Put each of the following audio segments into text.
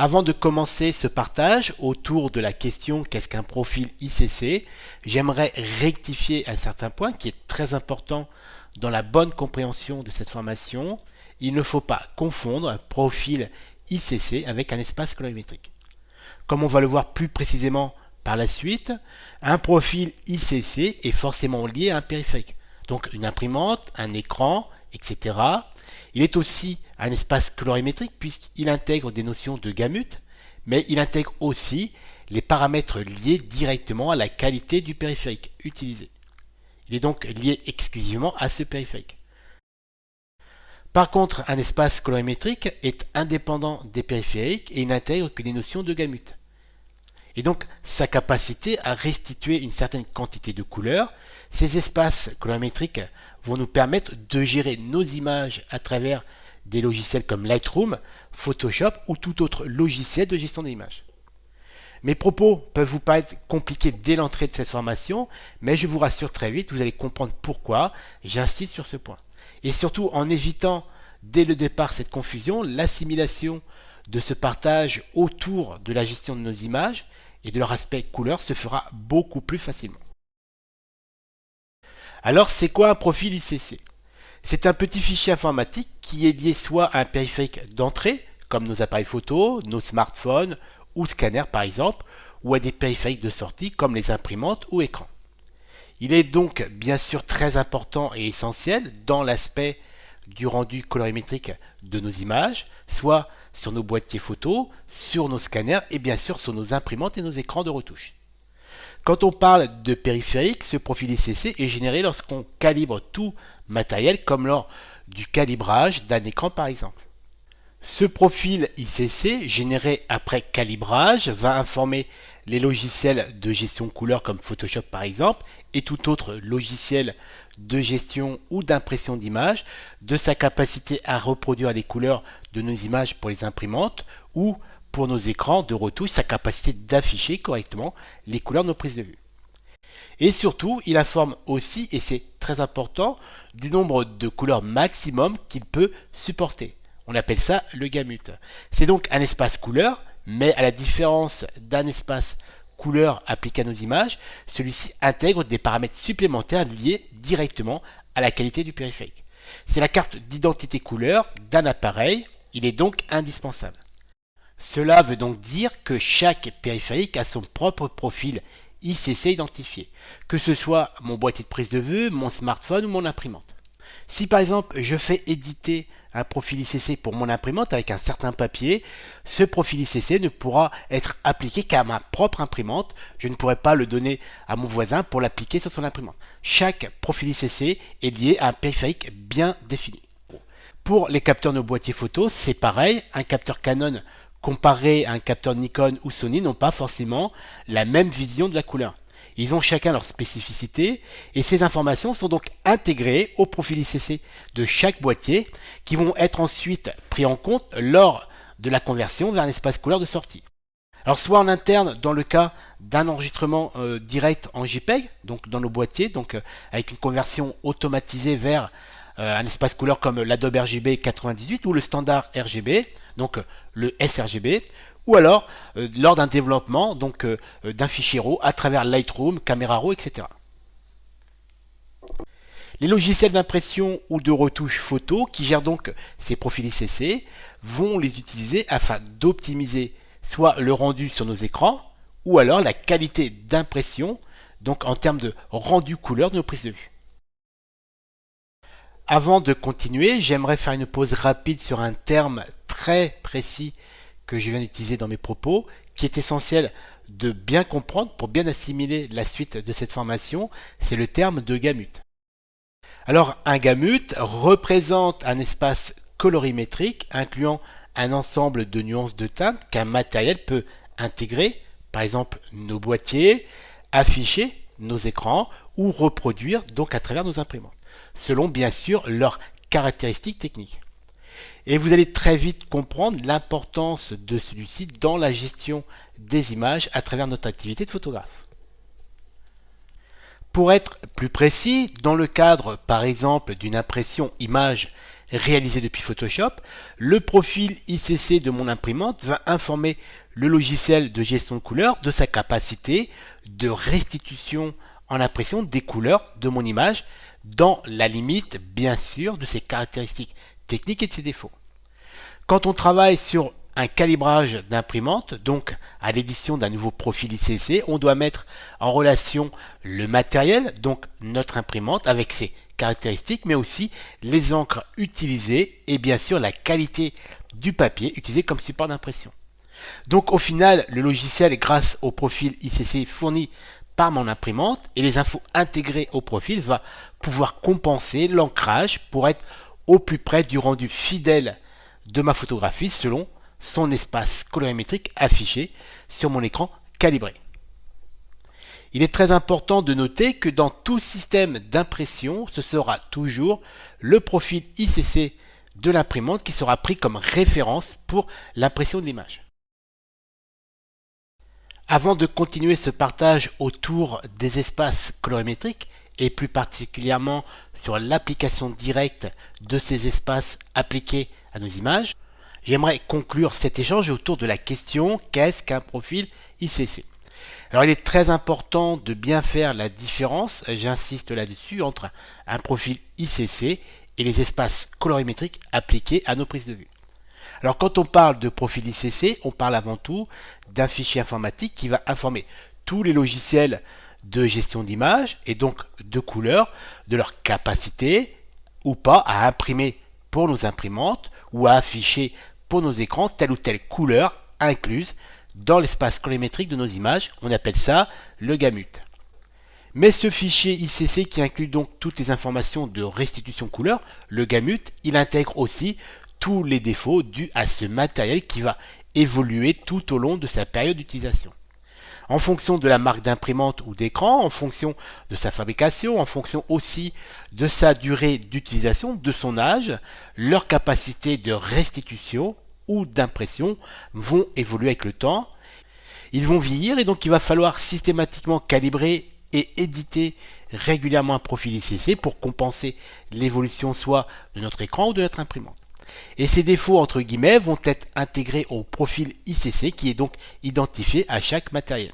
Avant de commencer ce partage autour de la question qu'est-ce qu'un profil ICC, j'aimerais rectifier un certain point qui est très important dans la bonne compréhension de cette formation. Il ne faut pas confondre un profil ICC avec un espace colorimétrique. Comme on va le voir plus précisément par la suite, un profil ICC est forcément lié à un périphérique, donc une imprimante, un écran, etc. Il est aussi un espace colorimétrique puisqu'il intègre des notions de gamut, mais il intègre aussi les paramètres liés directement à la qualité du périphérique utilisé. Il est donc lié exclusivement à ce périphérique. Par contre, un espace colorimétrique est indépendant des périphériques et il n'intègre que des notions de gamut. Et donc, sa capacité à restituer une certaine quantité de couleurs, ces espaces colorimétriques vont nous permettre de gérer nos images à travers des logiciels comme Lightroom, Photoshop ou tout autre logiciel de gestion d'images. Mes propos peuvent vous paraître compliqués dès l'entrée de cette formation, mais je vous rassure très vite, vous allez comprendre pourquoi j'insiste sur ce point. Et surtout en évitant dès le départ cette confusion, l'assimilation de ce partage autour de la gestion de nos images et de leur aspect couleur se fera beaucoup plus facilement. Alors, c'est quoi un profil ICC? C'est un petit fichier informatique qui est lié soit à un périphérique d'entrée, comme nos appareils photo, nos smartphones ou scanners par exemple, ou à des périphériques de sortie comme les imprimantes ou écrans. Il est donc bien sûr très important et essentiel dans l'aspect du rendu colorimétrique de nos images, soit sur nos boîtiers photos, sur nos scanners et bien sûr sur nos imprimantes et nos écrans de retouche. Quand on parle de périphérique, ce profil ICC est généré lorsqu'on calibre tout matériel comme lors du calibrage d'un écran par exemple. Ce profil ICC généré après calibrage va informer les logiciels de gestion couleur comme Photoshop par exemple et tout autre logiciel de gestion ou d'impression d'images de sa capacité à reproduire les couleurs de nos images pour les imprimantes ou pour nos écrans de retouche, sa capacité d'afficher correctement les couleurs de nos prises de vue. Et surtout, il informe aussi, et c'est très important, du nombre de couleurs maximum qu'il peut supporter. On appelle ça le gamut. C'est donc un espace couleur, mais à la différence d'un espace couleur appliqué à nos images, celui-ci intègre des paramètres supplémentaires liés directement à la qualité du périphérique. C'est la carte d'identité couleur d'un appareil, il est donc indispensable. Cela veut donc dire que chaque périphérique a son propre profil ICC identifié, que ce soit mon boîtier de prise de vue, mon smartphone ou mon imprimante. Si par exemple je fais éditer un profil ICC pour mon imprimante avec un certain papier, ce profil ICC ne pourra être appliqué qu'à ma propre imprimante. Je ne pourrai pas le donner à mon voisin pour l'appliquer sur son imprimante. Chaque profil ICC est lié à un périphérique bien défini. Pour les capteurs de nos boîtiers photo, c'est pareil. Un capteur Canon comparé à un capteur Nikon ou Sony n'ont pas forcément la même vision de la couleur. Ils ont chacun leur spécificité et ces informations sont donc intégrées au profil ICC de chaque boîtier qui vont être ensuite pris en compte lors de la conversion vers un espace couleur de sortie. Alors soit en interne dans le cas d'un enregistrement direct en JPEG, donc dans nos boîtiers, donc avec une conversion automatisée vers un espace couleur comme l'Adobe RGB 98 ou le standard RGB, donc le sRGB, ou alors lors d'un développement donc d'un fichier RAW à travers Lightroom, Camera Raw, etc. Les logiciels d'impression ou de retouche photo qui gèrent donc ces profils ICC vont les utiliser afin d'optimiser soit le rendu sur nos écrans ou alors la qualité d'impression, donc en termes de rendu couleur de nos prises de vue. Avant de continuer, j'aimerais faire une pause rapide sur un terme très précis que je viens d'utiliser dans mes propos, qui est essentiel de bien comprendre pour bien assimiler la suite de cette formation, c'est le terme de gamut. Alors un gamut représente un espace colorimétrique incluant un ensemble de nuances de teintes qu'un matériel peut intégrer, par exemple nos boîtiers, afficher nos écrans ou reproduire donc à travers nos imprimantes, selon bien sûr leurs caractéristiques techniques. Et vous allez très vite comprendre l'importance de celui-ci dans la gestion des images à travers notre activité de photographe. Pour être plus précis, dans le cadre par exemple d'une impression image réalisé depuis Photoshop, le profil ICC de mon imprimante va informer le logiciel de gestion de couleurs de sa capacité de restitution en impression des couleurs de mon image dans la limite, bien sûr, de ses caractéristiques techniques et de ses défauts. Quand on travaille sur un calibrage d'imprimante, donc à l'édition d'un nouveau profil ICC, on doit mettre en relation le matériel, donc notre imprimante, avec ses caractéristiques, mais aussi les encres utilisées et bien sûr la qualité du papier utilisé comme support d'impression. Donc au final, le logiciel, grâce au profil ICC fourni par mon imprimante et les infos intégrées au profil, va pouvoir compenser l'ancrage pour être au plus près du rendu fidèle de ma photographie selon son espace colorimétrique affiché sur mon écran calibré. Il est très important de noter que dans tout système d'impression, ce sera toujours le profil ICC de l'imprimante qui sera pris comme référence pour l'impression de l'image. Avant de continuer ce partage autour des espaces colorimétriques et plus particulièrement sur l'application directe de ces espaces appliqués à nos images, j'aimerais conclure cet échange autour de la question qu'est-ce qu'un profil ICC? Alors il est très important de bien faire la différence, j'insiste là-dessus, entre un profil ICC et les espaces colorimétriques appliqués à nos prises de vue. Alors quand on parle de profil ICC, on parle avant tout d'un fichier informatique qui va informer tous les logiciels de gestion d'image et donc de couleurs, de leur capacité ou pas à imprimer pour nos imprimantes ou à afficher pour nos écrans telle ou telle couleur incluse dans l'espace colorimétrique de nos images. On appelle ça le gamut. Mais ce fichier ICC qui inclut donc toutes les informations de restitution couleur, le gamut, il intègre aussi tous les défauts dus à ce matériel qui va évoluer tout au long de sa période d'utilisation. En fonction de la marque d'imprimante ou d'écran, en fonction de sa fabrication, en fonction aussi de sa durée d'utilisation, de son âge, leur capacité de restitution ou d'impression vont évoluer avec le temps. Ils vont vieillir et donc il va falloir systématiquement calibrer et éditer régulièrement un profil ICC pour compenser l'évolution soit de notre écran ou de notre imprimante. Et ces défauts entre guillemets vont être intégrés au profil ICC qui est donc identifié à chaque matériel.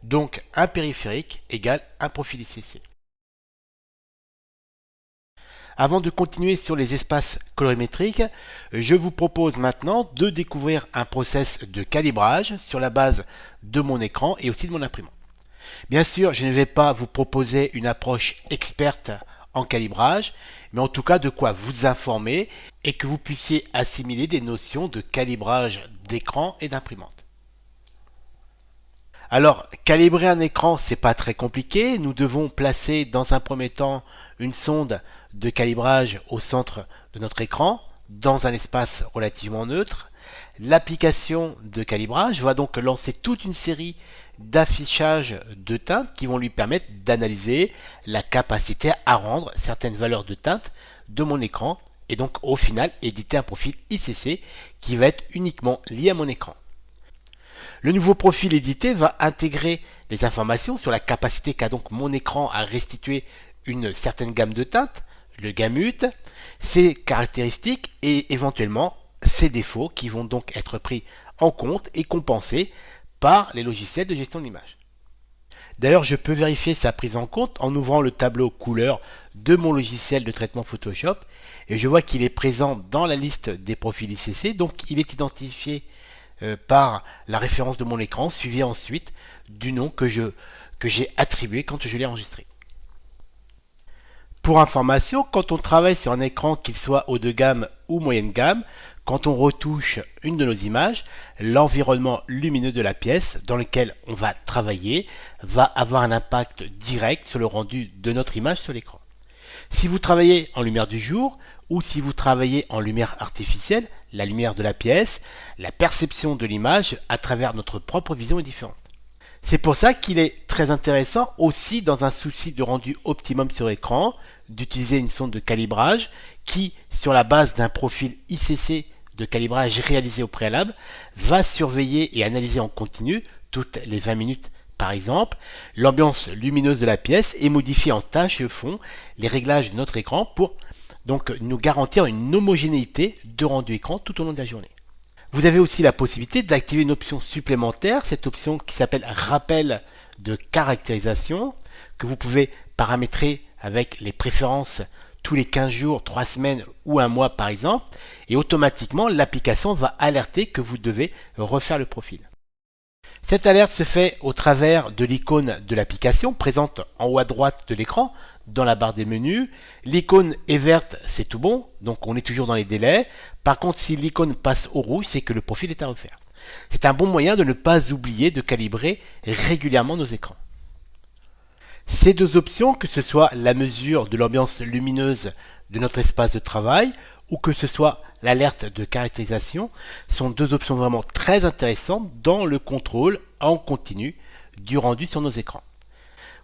Donc un périphérique égale un profil ICC. Avant de continuer sur les espaces colorimétriques, je vous propose maintenant de découvrir un process de calibrage sur la base de mon écran et aussi de mon imprimante. Bien sûr, je ne vais pas vous proposer une approche experte en calibrage, mais en tout cas de quoi vous informer et que vous puissiez assimiler des notions de calibrage d'écran et d'imprimante. Alors, calibrer un écran, c'est pas très compliqué. Nous devons placer dans un premier temps une sonde de calibrage au centre de notre écran, dans un espace relativement neutre. L'application de calibrage va donc lancer toute une série d'affichages de teintes qui vont lui permettre d'analyser la capacité à rendre certaines valeurs de teinte de mon écran et donc au final éditer un profil ICC qui va être uniquement lié à mon écran. Le nouveau profil édité va intégrer les informations sur la capacité qu'a donc mon écran à restituer une certaine gamme de teintes, le gamut, ses caractéristiques et éventuellement ses défauts qui vont donc être pris en compte et compensés par les logiciels de gestion de l'image. D'ailleurs, je peux vérifier sa prise en compte en ouvrant le tableau couleur de mon logiciel de traitement Photoshop et je vois qu'il est présent dans la liste des profils ICC, donc il est identifié par la référence de mon écran, suivi ensuite du nom que j'ai attribué quand je l'ai enregistré. Pour information, quand on travaille sur un écran, qu'il soit haut de gamme ou moyenne gamme, quand on retouche une de nos images, l'environnement lumineux de la pièce dans lequel on va travailler va avoir un impact direct sur le rendu de notre image sur l'écran. Si vous travaillez en lumière du jour ou si vous travaillez en lumière artificielle, la lumière de la pièce, la perception de l'image à travers notre propre vision est différente. C'est pour ça qu'il est très intéressant aussi dans un souci de rendu optimum sur écran d'utiliser une sonde de calibrage qui, sur la base d'un profil ICC de calibrage réalisé au préalable, va surveiller et analyser en continu, toutes les 20 minutes par exemple, l'ambiance lumineuse de la pièce et modifier en tâche et fond les réglages de notre écran pour donc nous garantir une homogénéité de rendu écran tout au long de la journée. Vous avez aussi la possibilité d'activer une option supplémentaire, cette option qui s'appelle rappel de caractérisation, que vous pouvez paramétrer avec les préférences tous les 15 jours, 3 semaines ou un mois par exemple, et automatiquement l'application va alerter que vous devez refaire le profil. Cette alerte se fait au travers de l'icône de l'application présente en haut à droite de l'écran dans la barre des menus. L'icône est verte, c'est tout bon, donc on est toujours dans les délais. Par contre, si l'icône passe au rouge, c'est que le profil est à refaire. C'est un bon moyen de ne pas oublier de calibrer régulièrement nos écrans. Ces deux options, que ce soit la mesure de l'ambiance lumineuse de notre espace de travail ou que ce soit l'alerte de caractérisation, sont deux options vraiment très intéressantes dans le contrôle en continu du rendu sur nos écrans.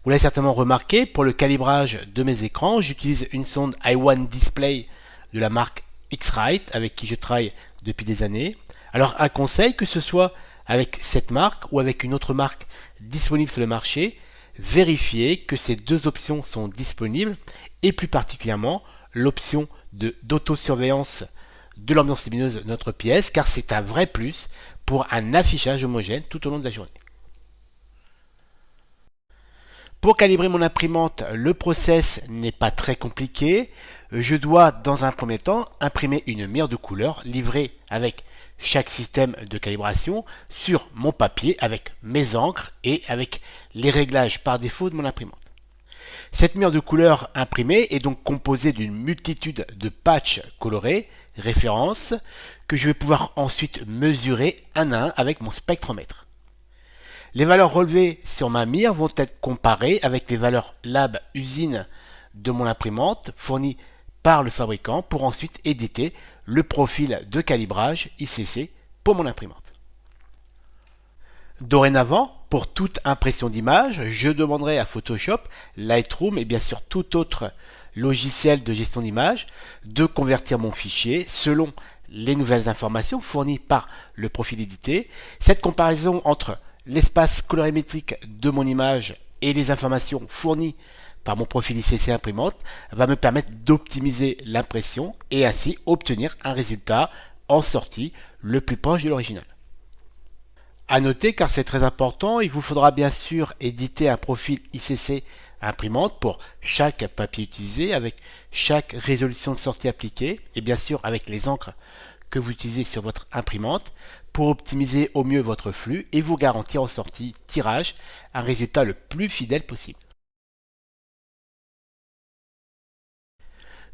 Vous l'avez certainement remarqué, pour le calibrage de mes écrans, j'utilise une sonde i1 Display de la marque X-Rite avec qui je travaille depuis des années. Alors un conseil, que ce soit avec cette marque ou avec une autre marque disponible sur le marché, vérifiez que ces deux options sont disponibles et plus particulièrement l'option d'autosurveillance de l'ambiance lumineuse de notre pièce, car c'est un vrai plus pour un affichage homogène tout au long de la journée. Pour calibrer mon imprimante, le process n'est pas très compliqué. Je dois dans un premier temps imprimer une mire de couleur livrée avec chaque système de calibration sur mon papier avec mes encres et avec les réglages par défaut de mon imprimante. Cette mire de couleur imprimée est donc composée d'une multitude de patchs colorés, références, que je vais pouvoir ensuite mesurer un à un avec mon spectromètre. Les valeurs relevées sur ma mire vont être comparées avec les valeurs lab usine de mon imprimante fournies par le fabricant pour ensuite éditer le profil de calibrage ICC pour mon imprimante. Dorénavant, pour toute impression d'image, je demanderai à Photoshop, Lightroom et bien sûr tout autre logiciel de gestion d'image de convertir mon fichier selon les nouvelles informations fournies par le profil édité. Cette comparaison entre l'espace colorimétrique de mon image et les informations fournies par mon profil ICC imprimante va me permettre d'optimiser l'impression et ainsi obtenir un résultat en sortie le plus proche de l'original. À noter, car c'est très important, il vous faudra bien sûr éditer un profil ICC imprimante pour chaque papier utilisé avec chaque résolution de sortie appliquée et bien sûr avec les encres que vous utilisez sur votre imprimante pour optimiser au mieux votre flux et vous garantir en sortie tirage un résultat le plus fidèle possible.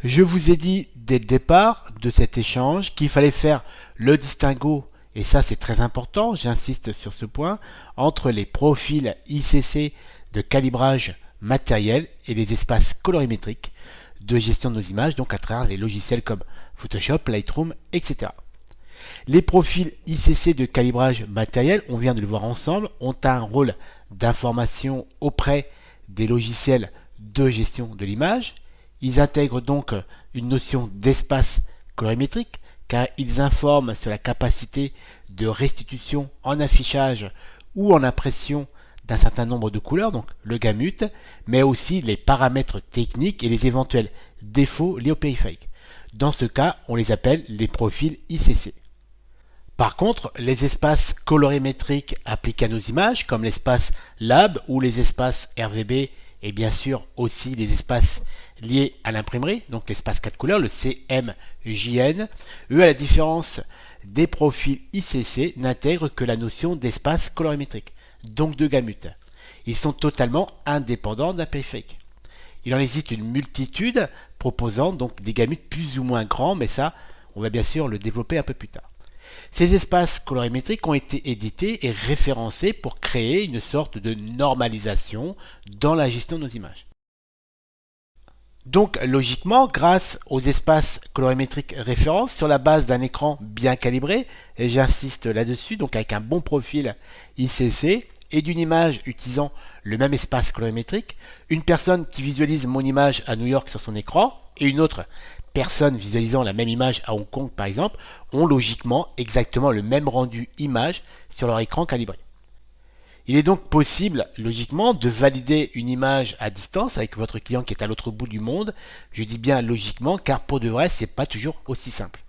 Je vous ai dit dès le départ de cet échange qu'il fallait faire le distinguo, et ça c'est très important, j'insiste sur ce point, entre les profils ICC de calibrage matériel et les espaces colorimétriques de gestion de nos images, donc à travers les logiciels comme Photoshop, Lightroom, etc. Les profils ICC de calibrage matériel, on vient de le voir ensemble, ont un rôle d'information auprès des logiciels de gestion de l'image. Ils intègrent donc une notion d'espace colorimétrique car ils informent sur la capacité de restitution en affichage ou en impression d'un certain nombre de couleurs, donc le gamut, mais aussi les paramètres techniques et les éventuels défauts liés au périphérique. Dans ce cas, on les appelle les profils ICC. Par contre, les espaces colorimétriques appliqués à nos images, comme l'espace Lab ou les espaces RVB, et bien sûr aussi les espaces liés à l'imprimerie, donc l'espace 4 couleurs, le CMJN, eux, à la différence des profils ICC, n'intègrent que la notion d'espace colorimétrique, donc de gamut. Ils sont totalement indépendants d'un périphérique. Il en existe une multitude proposant donc des gamut plus ou moins grands, mais ça, on va bien sûr le développer un peu plus tard. Ces espaces colorimétriques ont été édités et référencés pour créer une sorte de normalisation dans la gestion de nos images. Donc logiquement, grâce aux espaces colorimétriques références, sur la base d'un écran bien calibré, et j'insiste là-dessus, donc avec un bon profil ICC, et d'une image utilisant le même espace colorimétrique, une personne qui visualise mon image à New York sur son écran, et une autre personne visualisant la même image à Hong Kong par exemple, ont logiquement exactement le même rendu image sur leur écran calibré. Il est donc possible, logiquement, de valider une image à distance avec votre client qui est à l'autre bout du monde. Je dis bien logiquement, car pour de vrai, c'est pas toujours aussi simple.